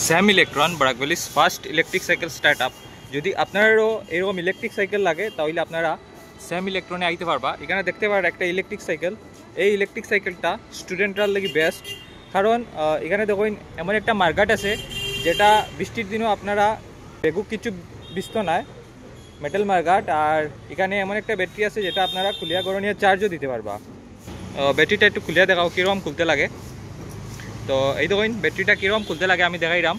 Sam electron Barak Valley's first electric cycle startup. যদি আপনারও এরকম ইলেকট্রিক সাইকেল লাগে তাহলে আপনারা স্যাম ইলেকট্রনে আইতে পারবা। এখানে দেখতে পারেন একটা ইলেকট্রিক সাইকেল। এই ইলেকট্রিক সাইকেলটা স্টুডেন্টরার লাগি বেস্ট, কারণ এখানে দেখুন এমন একটা মার্কেট আছে যেটা বৃষ্টির দিনও আপনারা বেগু কিছু বিস্ত নাই, মেটাল মার্কেট। আর এখানে এমন একটা ব্যাটারি আছে যেটা আপনারা খুলিয়া গরনিয়া চার্জও দিতে পারবা। ব্যাটারিটা একটু খুলিয়া দেখাও কীরকম খুলতে লাগে। তো এই দেখুন ব্যাটারিটা কীরকম খুলতে লাগে আমি দেখাইলাম।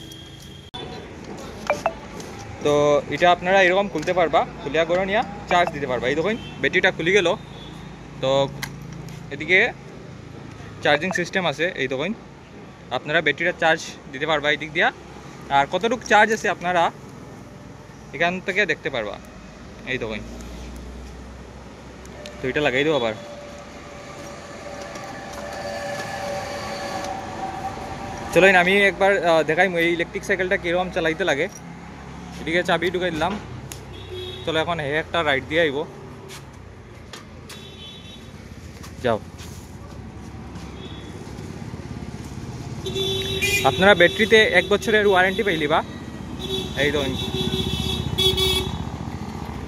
তো এটা আপনারা এরকম খুলতে পারবা, খুলিয়া গরনিয়া চার্জ দিতে পারবা। এই দেখুন ব্যাটারিটা খুলে গেল। তো এদিকে চার্জিং সিস্টেম আছে, এই দেখুন আপনারা ব্যাটারিটা চার্জ দিতে পারবা এই দিক দিয়া। আর কতটুকু চার্জ আছে আপনারা এখান থেকে দেখতে পারবা। এই দেখুন, তো এটা লাগাই দেবো আবার। চলো আমি একবার দেখাই এই ইলেকট্রিক সাইকেলটা কীরকম চালাইতে লাগে। এদিকে চাবি ঢুকাই দিলাম। চলো এখন একটা রাইড দিয়ে আইব, যাও। আপনারা ব্যাটারিতে 1 বছরের ওয়ারেন্টি পাইলিবা। এই তো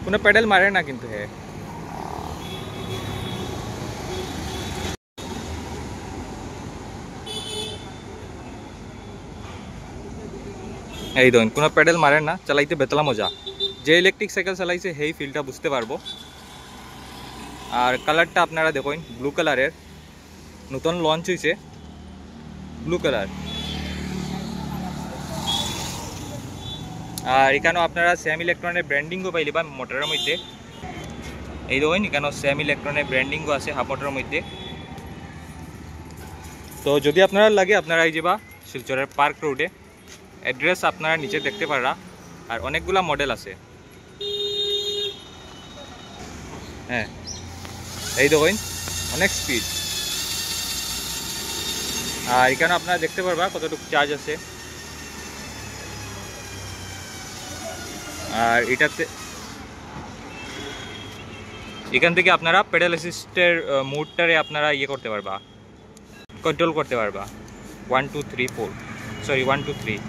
কোনো পেডেল মারে না কিন্তু হে। এই দেখুন কোনো পেডেল মারে না, চালাইতে বেতলা মজা। যে ইলেকট্রিক সাইকেল চালাইছে সেই ফিলটা বুঝতে পারবো। আর কালারটা আপনারা দেখুন ব্লু কালারের, নতুন লঞ্চ হয়েছে ব্লু কালার। আর এখানেও আপনারা স্যাম ইলেকট্রনের ব্র্যান্ডিংও পাইলিবা মোটরের মধ্যে। এই দেখুন এখানেও স্যাম ইলেকট্রনের ব্র্যান্ডিংও আছে হাফ মোটরের মধ্যে। তো যদি আপনারা লাগে আপনারা এই যাবা শিলচরের পার্ক রোডে, অ্যাড্রেস আপনারা নিচে দেখতে পারা। আর অনেকগুলা মডেল আছে। হ্যাঁ এই দেখুন অনেক স্পিড। আর এখানে আপনারা দেখতে পারবা কতটুকু চার্জ আছে। আর এটাতে এখান থেকে আপনারা পেডাল অ্যাসিস্টের মোডটারে আপনারা ইয়ে করতে পারবা, কন্ট্রোল করতে পারবা। 1 2 3 4 সরি 1 2 3